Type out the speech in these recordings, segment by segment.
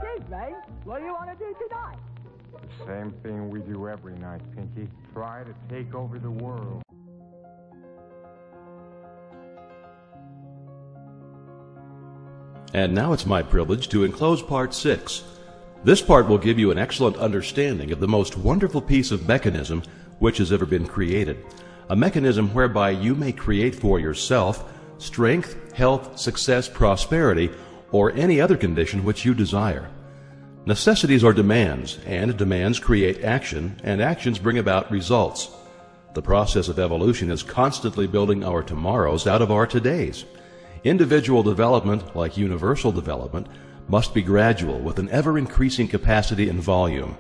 Geez, Ray, what do you want to do tonight? The same thing we do every night, Pinky. Try to take over the world. And now it's my privilege to enclose part 6. This part will give you an excellent understanding of the most wonderful piece of mechanism which has ever been created. A mechanism whereby you may create for yourself strength, health, success, prosperity, or any other condition which you desire. Necessities are demands, and demands create action, and actions bring about results. The process of evolution is constantly building our tomorrows out of our todays. Individual development, like universal development, must be gradual with an ever-increasing capacity and volume.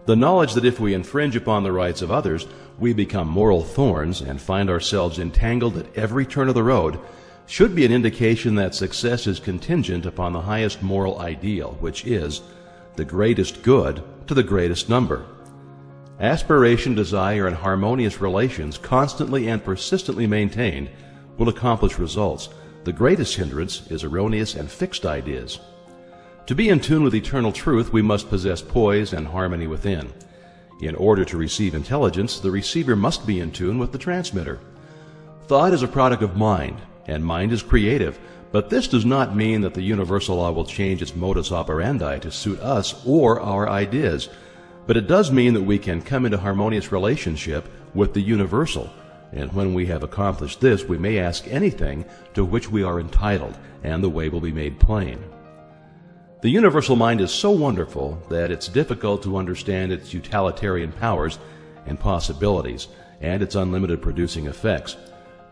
The knowledge that if we infringe upon the rights of others, we become moral thorns and find ourselves entangled at every turn of the road should be an indication that success is contingent upon the highest moral ideal, which is the greatest good to the greatest number. Aspiration, desire, and harmonious relations constantly and persistently maintained will accomplish results. The greatest hindrance is erroneous and fixed ideas. To be in tune with eternal truth, we must possess poise and harmony within. In order to receive intelligence, the receiver must be in tune with the transmitter. Thought is a product of mind, and mind is creative, but this does not mean that the universal law will change its modus operandi to suit us or our ideas, but it does mean that we can come into harmonious relationship with the universal, and when we have accomplished this, we may ask anything to which we are entitled, and the way will be made plain. The universal mind is so wonderful that it's difficult to understand its utilitarian powers and possibilities, and its unlimited producing effects.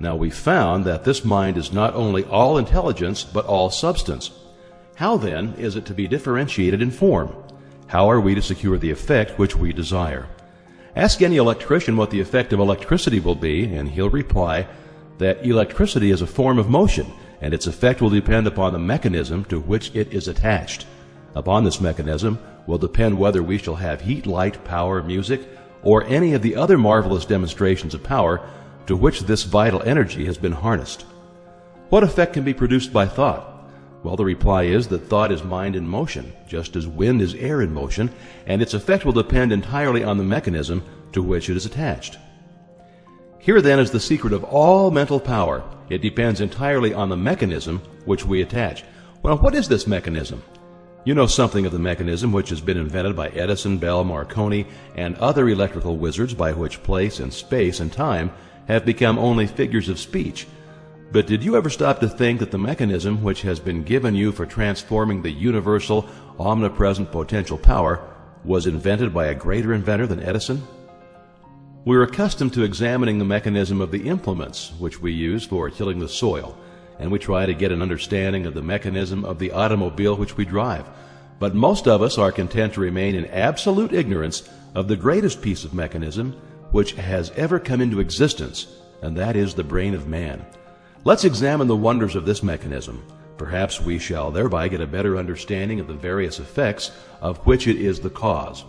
Now, we found that this mind is not only all intelligence, but all substance. How, then, is it to be differentiated in form? How are we to secure the effect which we desire? Ask any electrician what the effect of electricity will be, and he'll reply that electricity is a form of motion, and its effect will depend upon the mechanism to which it is attached. Upon this mechanism will depend whether we shall have heat, light, power, music, or any of the other marvelous demonstrations of power to which this vital energy has been harnessed. What effect can be produced by thought? Well, the reply is that thought is mind in motion, just as wind is air in motion, and its effect will depend entirely on the mechanism to which it is attached. Here then is the secret of all mental power. It depends entirely on the mechanism which we attach. Well, what is this mechanism? You know something of the mechanism which has been invented by Edison, Bell, Marconi, and other electrical wizards, by which place and space and time have become only figures of speech. But did you ever stop to think that the mechanism which has been given you for transforming the universal, omnipresent potential power was invented by a greater inventor than Edison? We're accustomed to examining the mechanism of the implements which we use for tilling the soil, and we try to get an understanding of the mechanism of the automobile which we drive. But most of us are content to remain in absolute ignorance of the greatest piece of mechanism which has ever come into existence, and that is the brain of man. Let's examine the wonders of this mechanism. Perhaps we shall thereby get a better understanding of the various effects of which it is the cause.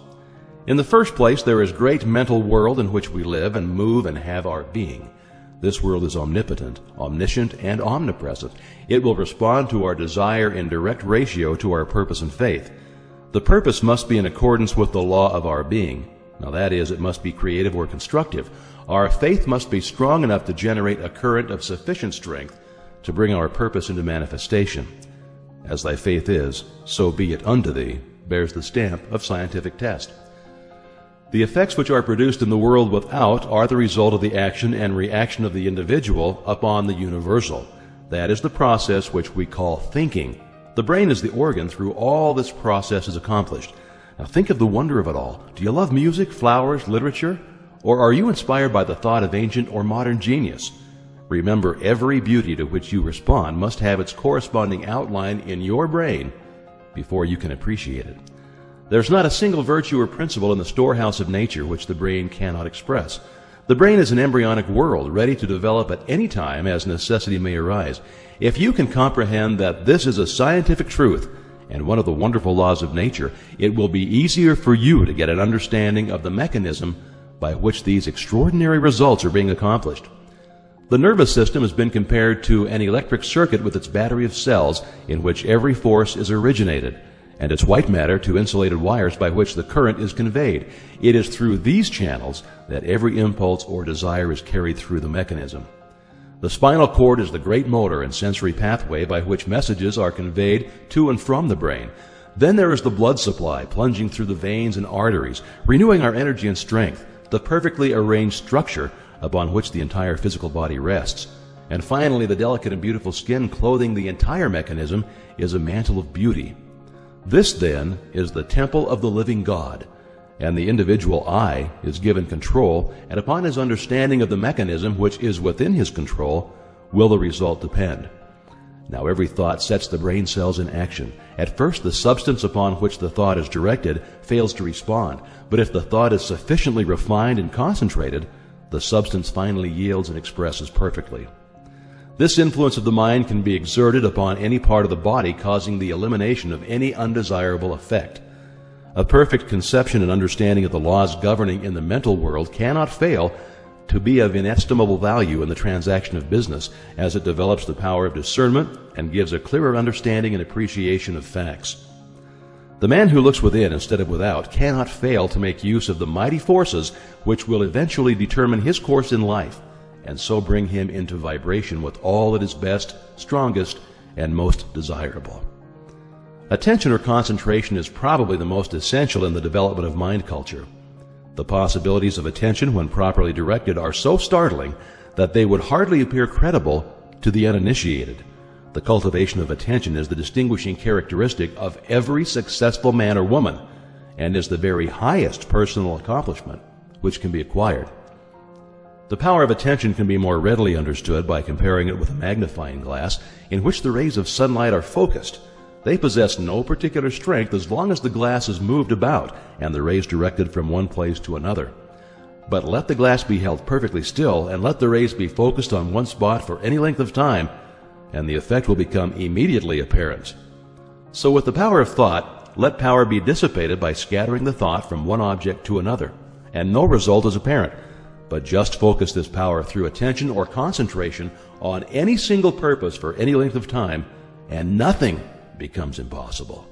In the first place, there is great mental world in which we live and move and have our being. This world is omnipotent, omniscient, and omnipresent. It will respond to our desire in direct ratio to our purpose and faith. The purpose must be in accordance with the law of our being. Now that is, it must be creative or constructive. Our faith must be strong enough to generate a current of sufficient strength to bring our purpose into manifestation. As thy faith is, so be it unto thee, bears the stamp of scientific test. The effects which are produced in the world without are the result of the action and reaction of the individual upon the universal. That is the process which we call thinking. The brain is the organ through all this process is accomplished. Now think of the wonder of it all. Do you love music, flowers, literature? Or are you inspired by the thought of ancient or modern genius? Remember, every beauty to which you respond must have its corresponding outline in your brain before you can appreciate it. There's not a single virtue or principle in the storehouse of nature which the brain cannot express. The brain is an embryonic world, ready to develop at any time as necessity may arise. If you can comprehend that this is a scientific truth and one of the wonderful laws of nature, it will be easier for you to get an understanding of the mechanism by which these extraordinary results are being accomplished. The nervous system has been compared to an electric circuit with its battery of cells in which every force is originated, and its white matter to insulated wires by which the current is conveyed. It is through these channels that every impulse or desire is carried through the mechanism. The spinal cord is the great motor and sensory pathway by which messages are conveyed to and from the brain. Then there is the blood supply plunging through the veins and arteries, renewing our energy and strength, the perfectly arranged structure upon which the entire physical body rests. And finally, the delicate and beautiful skin clothing the entire mechanism is a mantle of beauty. This, then, is the temple of the living God, and the individual I is given control, and upon his understanding of the mechanism which is within his control will the result depend. Now every thought sets the brain cells in action. At first the substance upon which the thought is directed fails to respond, but if the thought is sufficiently refined and concentrated, the substance finally yields and expresses perfectly. This influence of the mind can be exerted upon any part of the body, causing the elimination of any undesirable effect. A perfect conception and understanding of the laws governing in the mental world cannot fail to be of inestimable value in the transaction of business, as it develops the power of discernment and gives a clearer understanding and appreciation of facts. The man who looks within instead of without cannot fail to make use of the mighty forces which will eventually determine his course in life, and so bring him into vibration with all that is best, strongest, and most desirable. Attention or concentration is probably the most essential in the development of mind culture. The possibilities of attention, when properly directed, are so startling that they would hardly appear credible to the uninitiated. The cultivation of attention is the distinguishing characteristic of every successful man or woman, and is the very highest personal accomplishment which can be acquired. The power of attention can be more readily understood by comparing it with a magnifying glass in which the rays of sunlight are focused. They possess no particular strength as long as the glass is moved about and the rays directed from one place to another. But let the glass be held perfectly still, and let the rays be focused on one spot for any length of time, and the effect will become immediately apparent. So with the power of thought, let power be dissipated by scattering the thought from one object to another, and no result is apparent. But just focus this power through attention or concentration on any single purpose for any length of time, and nothing becomes impossible.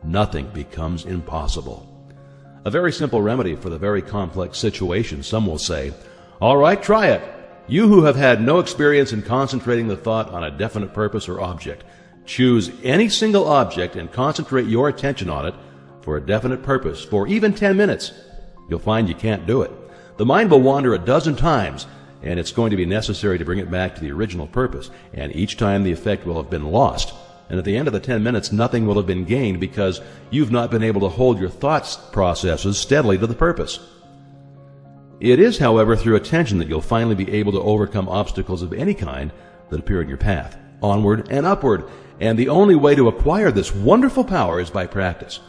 Nothing becomes impossible. A very simple remedy for the very complex situation, some will say. All right, try it. You who have had no experience in concentrating the thought on a definite purpose or object, choose any single object and concentrate your attention on it for a definite purpose for even 10 minutes. You'll find you can't do it. The mind will wander a dozen times, and it's going to be necessary to bring it back to the original purpose, and each time the effect will have been lost. And at the end of the 10 minutes, nothing will have been gained because you've not been able to hold your thought processes steadily to the purpose. It is, however, through attention that you'll finally be able to overcome obstacles of any kind that appear in your path, onward and upward. And the only way to acquire this wonderful power is by practice.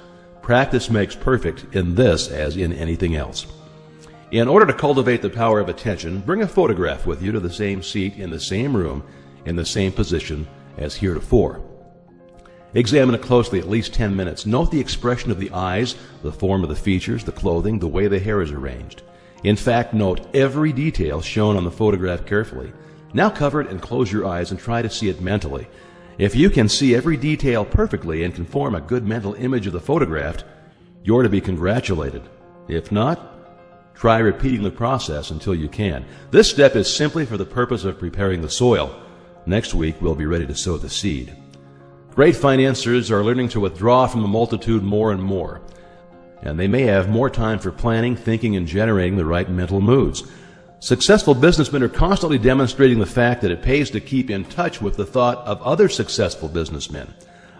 Practice makes perfect in this as in anything else. In order to cultivate the power of attention, bring a photograph with you to the same seat in the same room, in the same position as heretofore. Examine it closely at least 10 minutes. Note the expression of the eyes, the form of the features, the clothing, the way the hair is arranged. In fact, note every detail shown on the photograph carefully. Now cover it and close your eyes and try to see it mentally. If you can see every detail perfectly and can form a good mental image of the photograph, you're to be congratulated. If not, try repeating the process until you can. This step is simply for the purpose of preparing the soil. Next week, we'll be ready to sow the seed. Great financiers are learning to withdraw from the multitude more and more, and they may have more time for planning, thinking, and generating the right mental moods. Successful businessmen are constantly demonstrating the fact that it pays to keep in touch with the thought of other successful businessmen.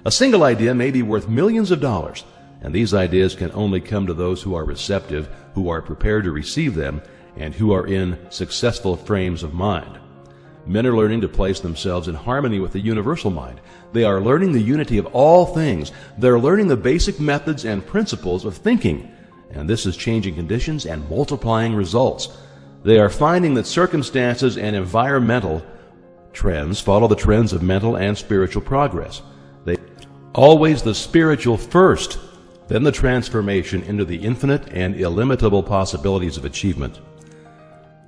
A single idea may be worth millions of dollars, and these ideas can only come to those who are receptive, who are prepared to receive them, and who are in successful frames of mind. Men are learning to place themselves in harmony with the universal mind. They are learning the unity of all things. They're learning the basic methods and principles of thinking, and this is changing conditions and multiplying results. They are finding that circumstances and environmental trends follow the trends of mental and spiritual progress. Always the spiritual first, then the transformation into the infinite and illimitable possibilities of achievement.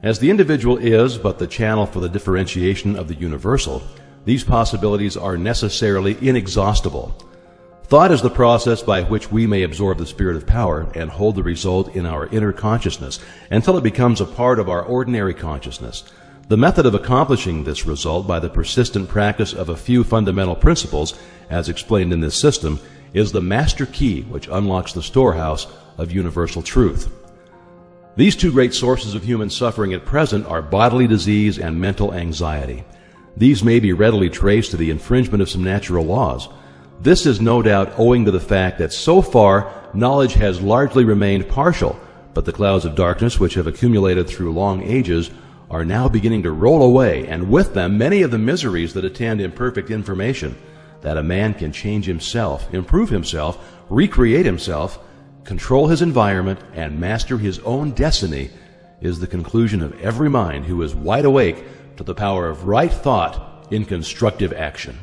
As the individual is but the channel for the differentiation of the universal, these possibilities are necessarily inexhaustible. Thought is the process by which we may absorb the spirit of power and hold the result in our inner consciousness until it becomes a part of our ordinary consciousness. The method of accomplishing this result by the persistent practice of a few fundamental principles, as explained in this system, is the master key which unlocks the storehouse of universal truth. These two great sources of human suffering at present are bodily disease and mental anxiety. These may be readily traced to the infringement of some natural laws. This is no doubt owing to the fact that so far knowledge has largely remained partial, but the clouds of darkness which have accumulated through long ages are now beginning to roll away, and with them many of the miseries that attend imperfect information. That a man can change himself, improve himself, recreate himself, control his environment, and master his own destiny is the conclusion of every mind who is wide awake to the power of right thought in constructive action.